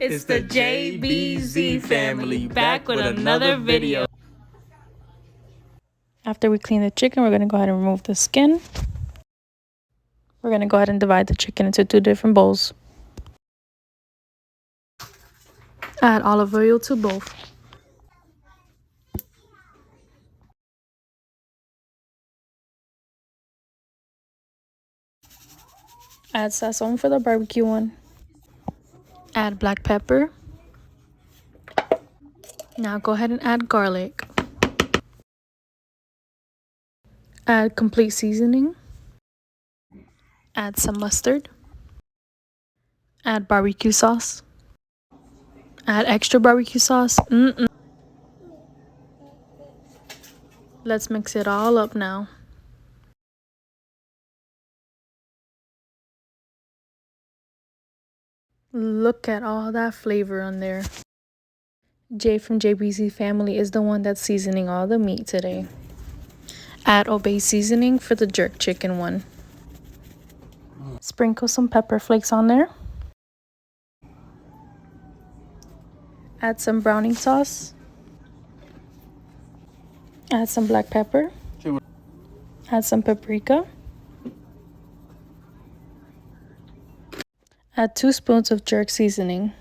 It's the JBZ family back with another video. After we clean the chicken, we're going to go ahead and remove the skin. We're going to go ahead and divide the chicken into 2 different bowls. Add olive oil to both. Add sazon for the barbecue one. Add black pepper. Now go ahead and add garlic. Add complete seasoning. Add some mustard. Add barbecue sauce. Add extra barbecue sauce. Let's mix it all up now. Look at all that flavor on there. Jay from JBZ Family is the one that's seasoning all the meat today. Add Obey seasoning for the jerk chicken one. Sprinkle some pepper flakes on there. Add some browning sauce. Add some black pepper. Add some paprika. Add 2 spoons of jerk seasoning.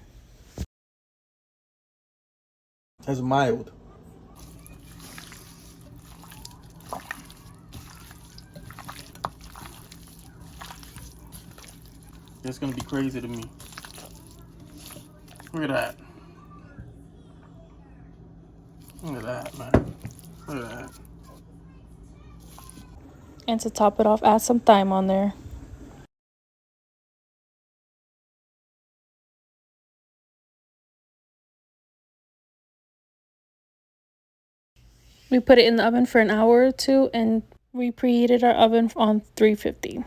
That's mild. That's gonna be crazy to me. Look at that. Look at that, man. Look at that. And to top it off, add some thyme on there. We put it in the oven for an hour or 2 and we preheated our oven on 350.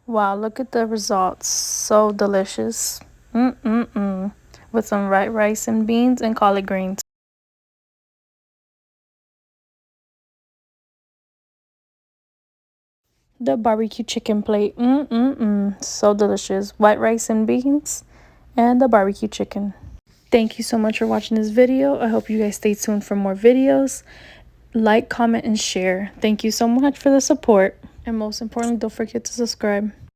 Wow, look at the results. So delicious. With some white rice and beans and collard greens. The barbecue chicken plate. So delicious. White rice and beans and the barbecue chicken. Thank you so much for watching this video. I hope you guys stay tuned for more videos. Like, comment, and share. Thank you so much for the support. And most importantly, don't forget to subscribe.